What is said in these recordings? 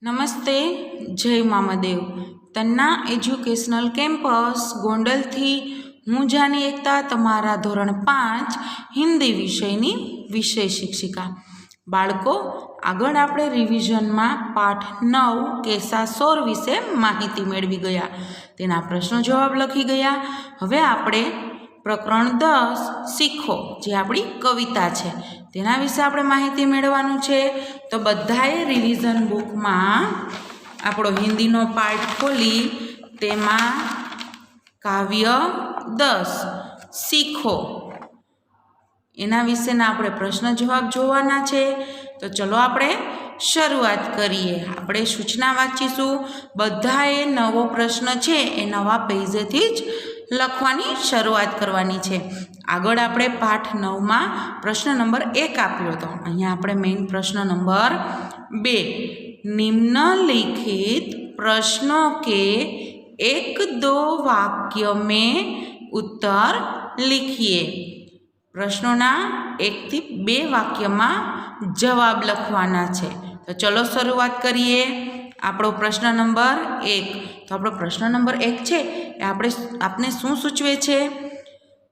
નમસ્તે, જય Mamadev. Tanna educational campus ગોંડલથી હું જાની એકતા, તમારા ધોરણ 5 હિન્દી વિષયની વિષય શિક્ષિકા. બાળકો, આગળ આપણે રિવિઝનમાં પાઠ 9 કેસા સોર વિશે માહિતી મેળવી ગયા, તેના પ્રશ્નો જવાબ લખી ગયા. હવે આપણે પ્રકરણ 10 શીખો, જે આપણી કવિતા છે, તેના વિશે આપણે માહિતી મેળવવાનું છે. તો બધાએ રિવિઝન બુકમાં આપણો હિન્દીનો પાઠ ખોલી તેમાં કાવ્ય 10 શીખો એના વિશેના આપણે પ્રશ્ન જવાબ જોવાના છે. તો ચલો આપણે શરૂઆત કરીએ. આપણે સૂચના વાંચીશું. બધાએ નવો પ્રશ્ન છે એ નવા પેજેથી જ લખવાની શરૂઆત કરવાની છે. આગળ આપણે પાઠ 9માં પ્રશ્ન નંબર 1 આપ્યો હતો. અહીંયા આપણે મેઇન પ્રશ્ન નંબર 2, निम्नलिखित प्रश्नों के 1-2 वाक्य में उत्तर लिखिए. प्रश्नों 1 થી 2 વાક્યમાં જવાબ લખવાના છે. તો ચલો શરૂઆત કરીએ. આપણો પ્રશ્ન નંબર 1. તો આપણો પ્રશ્ન નંબર 1 છે એ આપને શું સૂચવે છે?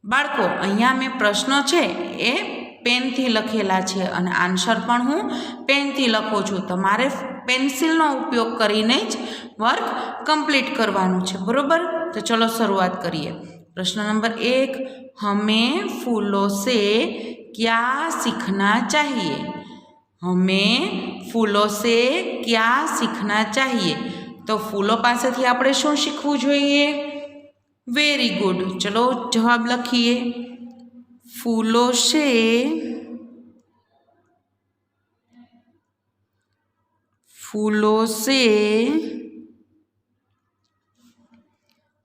બાળકો, અહીંયા મેં પ્રશ્નો છે એ પેનથી લખેલા છે અને આન્સર પણ હું પેનથી લખું છું. તમારે પેન્સિલનો ઉપયોગ કરીને જ વર્ક કમ્પ્લીટ કરવાનું છે, બરાબર? તો ચલો શરૂઆત કરીએ. પ્રશ્ન નંબર 1, हमें फूलों से क्या सीखना चाहिए? हमें फूलों से क्या सीखना चाहिए? તો ફૂલો પાસેથી આપણે શું શીખવું જોઈએ? Very good. ચલો જવાબ લખીએ. फूलों से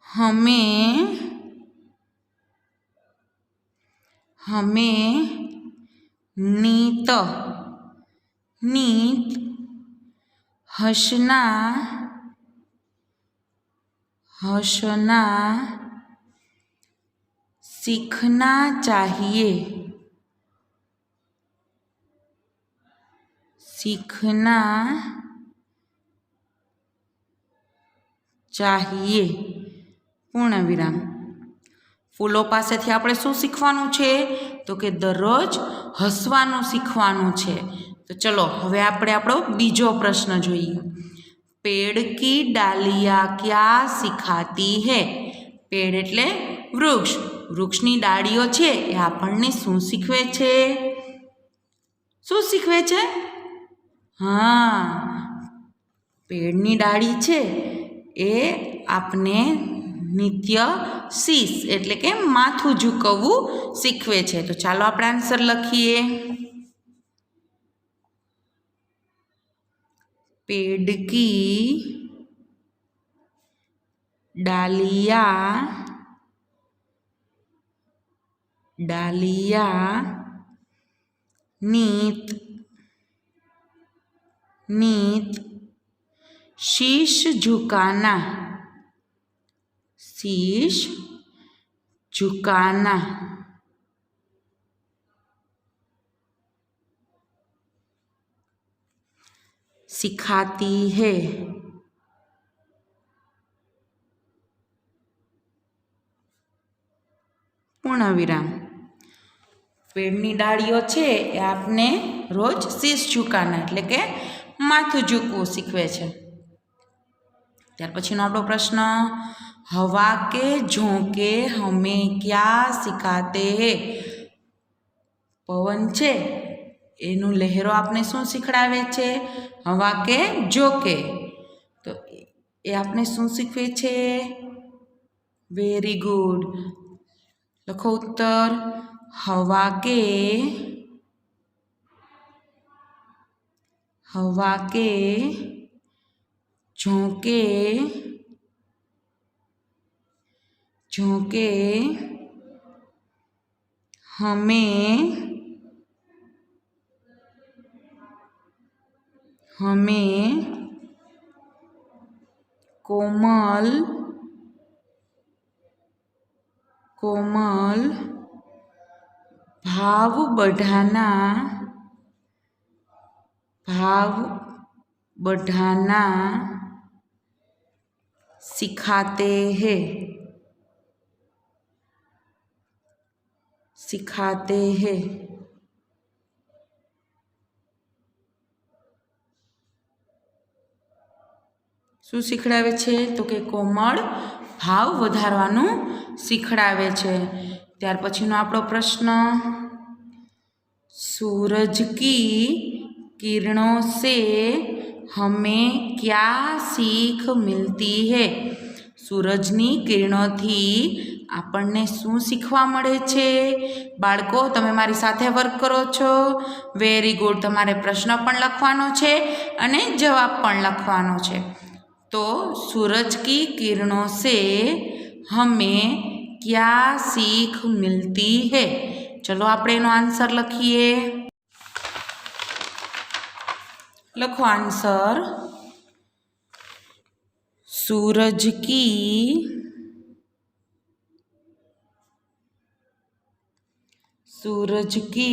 हमें नीत हंसना सीखना चाहिए. પૂર્ણ વિરામ. ફૂલો પાસેથી આપણે શું શીખવાનું છે? તો કે દરરોજ હસવાનું શીખવાનું છે. તો ચલો હવે આપણે આપણો બીજો પ્રશ્ન જોઈએ. पेड़ की डालियाँ क्या सिखाती है? पेड़ એટલે વૃક્ષ. વૃક્ષની ડાળીઓ છે એ આપણને શું શીખવે છે? શું શીખવે છે? હા, પેડની ડાળી છે એ આપને નિત્ય શીશ એટલે કે માથું ઝુકવવું શીખવે છે. તો ચાલો આપણે આન્સર લખીએ. पेड़ की डालियाँ नीत शीश झुकाना सिखाती है. પૂર્ણ વિરામ. પેડની ડાળીઓ છે એ આપને રોજ શીશ ઝુકાના એટલે કે માથું ઝૂકવું શીખવે છે. ત્યાર પછીનો આપણો પ્રશ્ન, હવા કે ઝોંકે હमें क्या सिखाते हैं? પવન છે એનું લહેરો આપને શું શીખડાવે છે? હવા કે ઝોકે, તો એ આપને શું શીખવે છે? Very good. લખો ઉત્તર. हवा के झोंके हमें कोमल भाव बढ़ाना बढ़ाना सिखाते हैं सिखाते हैं। શું શીખડાવે છે? તો કે કોમળ ભાવ વધારવાનું શીખડાવે છે। ત્યાર પછીનો આપણો પ્રશ્ન, सूरज की किरणों से हमें क्या सीख मिलती है? સૂરજની કિરણોથી આપણને શું શીખવા મળે છે? બાળકો તમે મારી સાથે વર્ક કરો છો? Very good. તમારે પ્રશ્ન પણ લખવાનો છે અને જવાબ પણ લખવાનો છે। तो सूरज की किरणों से हमें क्या सीख मिलती है? चलो આપણે એનો આન્સર લખીએ। લખો આન્સર। सूरज की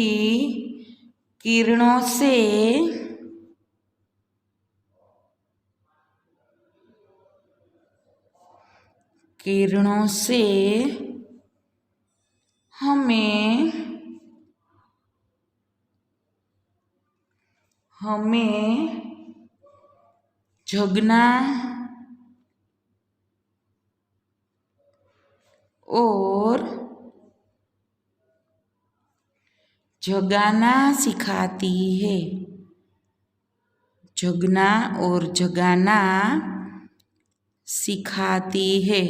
किरणों से हमें जगना और जगाना सिखाती है। जगना और जगाना सिखाती है।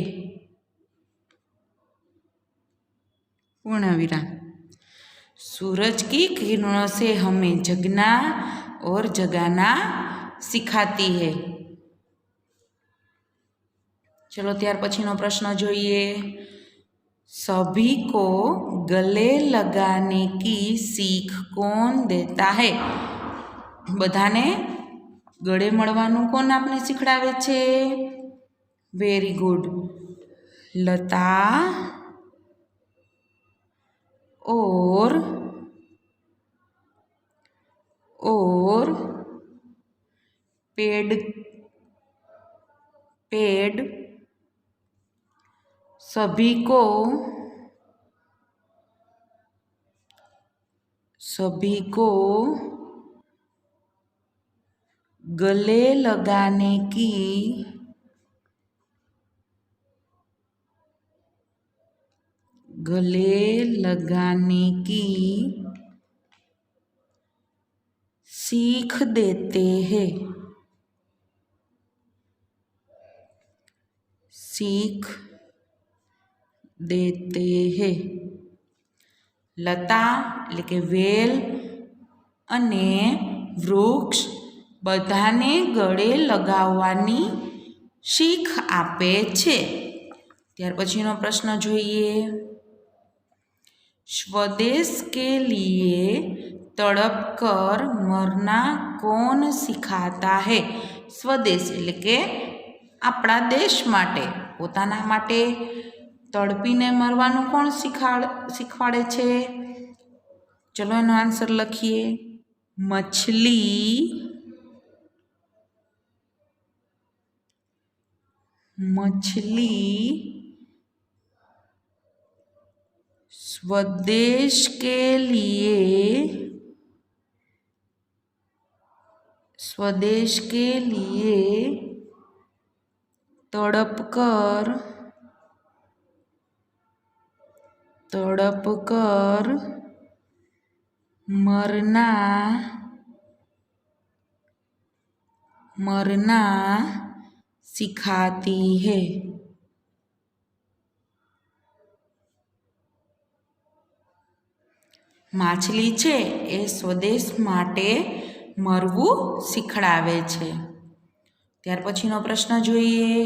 पूर्ण विराम। सूरज की किरणों से हमें जगना और जगाना सिखाती है। चलो त्यार पछीनो प्रश्न जोईए। सभी को गले लगाने की सीख कौन देता है? बधाने गळे मळवानुं कोण आपने શીખડાવે છે? वेरी गुड, लता और पेड़ सभी को गले लगाने की सीख देते हैं। लता એટલે કે વેલ અને વૃક્ષ બધાને ગળે લગાવવાની શીખ આપે છે। ત્યાર પછીનો પ્રશ્ન જોઈએ। स्वदेश के लिए तड़प कर मरना कौन सिखाता है? स्वदेश એટલે કે આપણા દેશ માટે, પોતાના માટે તડપીને મરવાનું કોણ શીખવાડે છે? ચલો એનો આન્સર લખીએ। मछली स्वदेश के लिए तड़प कर मरना सिखाती है। માછલી છે એ સ્વદેશ માટે મરવું શીખડાવે છે। ત્યાર પછીનો પ્રશ્ન જોઈએ।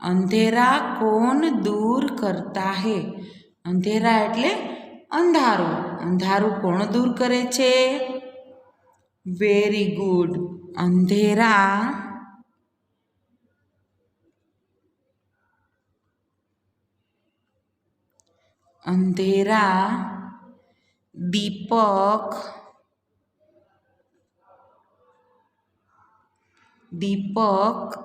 અંધેરા કોણ દૂર કરતા હે? અંધેરા એટલે અંધારું। અંધારું કોણ દૂર કરે છે? વેરી ગુડ, અંધેરા दीपक दीपक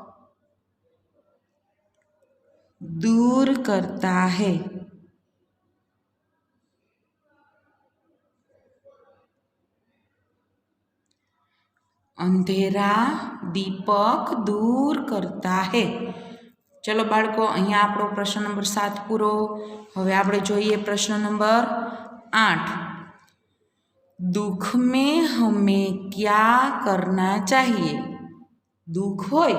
दूर करता है। अंधेरा दीपक दूर करता है। चलो बाळको, अहींया आपणो प्रश्न नंबर 7 पूरो। हवे आपणे जोईए प्रश्न नंबर 8। दुख में हमें क्या करना चाहिए? दुख होय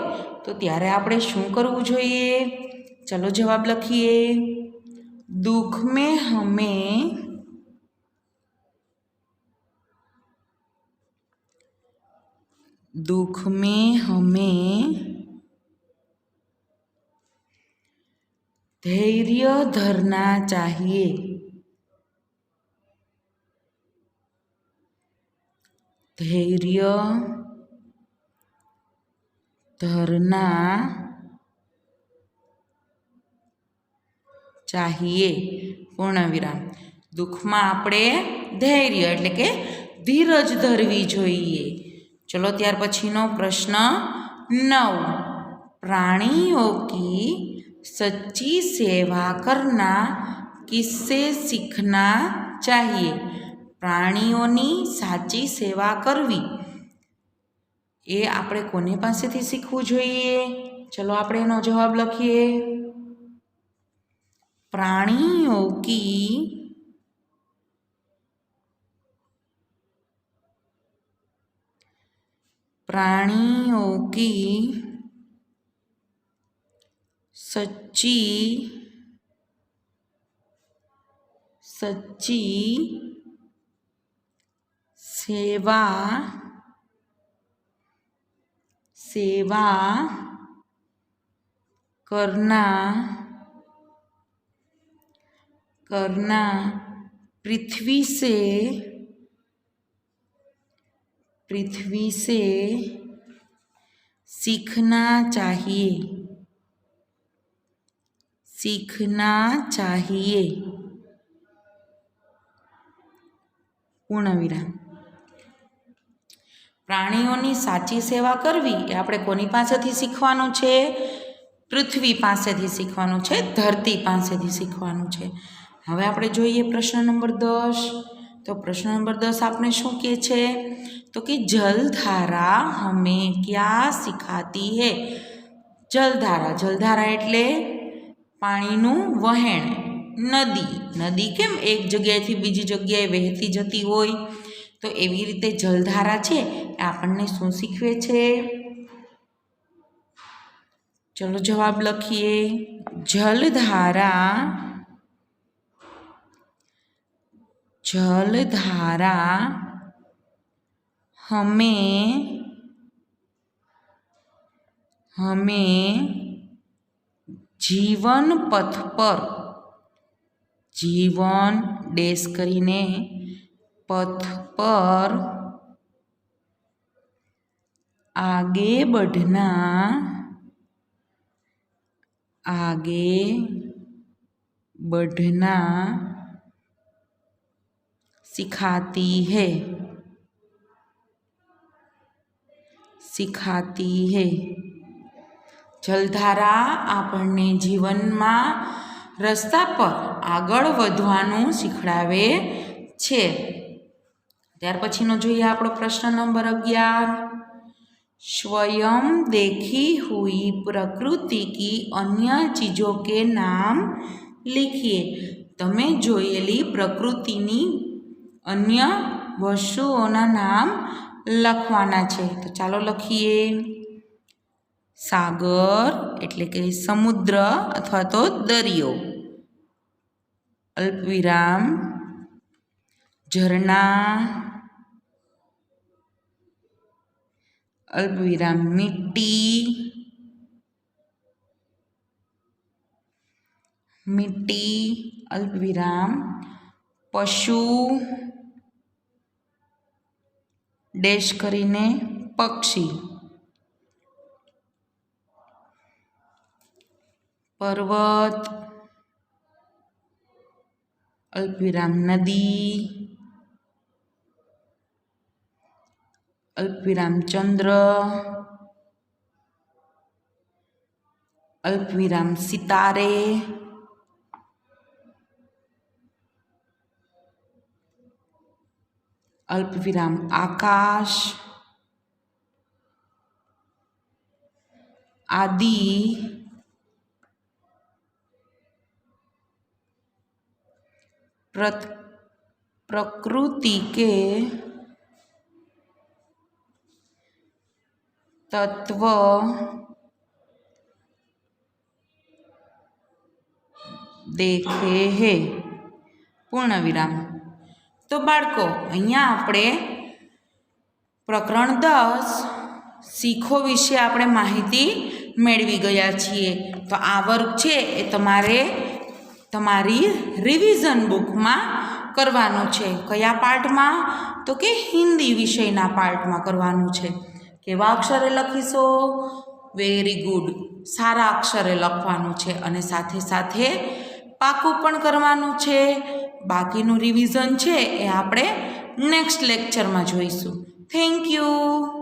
तो त्यारे आपणे शुं करवुं जोईए? चलो जवाब लखीए। दुख में हमें धैर्य धरना चाहिए। धैर्य धरना चाहिए। पूर्णविराम। दुख में आपणे धैर्य एटले के धीरज धरवी जोईए। चलो त्यार पछीनो प्रश्न 9। प्राणियों की सच्ची सेवा करना किससे सीखना चाहिए? प्राणियोनी साची सेवा करवी ए आपणे कोने पासेथी शीखवुं जोईए? चलो आपणे एनो जवाब लखीए। प्राणियों की सच्ची सेवा करना पृथ्वी से सीखना चाहिए। पूर्णविराम। प्राणियोनी साची सेवा करवी ए आपणे कोनी पासेथी शीखवानुं छे? पृथ्वी पासेथी शीखवानुं छे, धरती पासेथी शीखवानुं छे। हवे आपणे जोईए प्रश्न नंबर 10। तो प्रश्न नंबर 10 आपने शुं कहे छे? तो कि जलधारा हमें क्या सिखाती है? जलधारा एटले पाणीनुं वहेण। नदी केम एक जग्याएथी बीजी जग्याए वहेती जती होय, तो एवी रीते जलधारा छे आपणने शुं शीखवे छे? चलो जवाब लखीए। जलधारा हमें जीवन पथ पर पथ पर आगे बढ़ना सिखाती है। जलधारा आपणे जीवन में रस्ता पर आगळ वधवानुं शीखवाडे छे। त्यार पछीनो जोईए आपणो प्रश्न नंबर 11। स्वयं देखी हुई प्रकृति की अन्य चीज़ों के नाम लिखिए। तमे जोयेली प्रकृतिनी अन्य वस्तुओना नाम लखवाना छे। तो चालो लखीए। सागर एटले के समुद्र अथवा तो दरियो। अल्पविराम झरना, अल्पविराम मिट्टी, अल्पविराम पशु, डैश करीने पक्षी, पर्वत, अल्पविराम नदी, अल्पविराम चंद्र, અલ્પવિરામ સિતારે, અલ્પવિરામ આકાશ, आदि, प्रकृति के तत्व देखे है। पूर्ण विराम। तो बाळको अहींया आपणे प्रकरण 10 सीखो विषे आपणे माहिती मेळवी गया छीए। तो आ वर्ग छे ए तमारी रिविजन बुक में करवानुं छे। कया पार्ट में? तो कि हिंदी विषयना पार्ट में करवानुं छे। केवा अक्षरे लखीशो? वेरी गुड, सारा अक्षरे लखवानुं छे अने साथे साथे पाकું पण करवानुं छे। बाकीनुं रिविजन छे ए आपणे नेक्स्ट लेक्चर में जोईशुं। Thank you.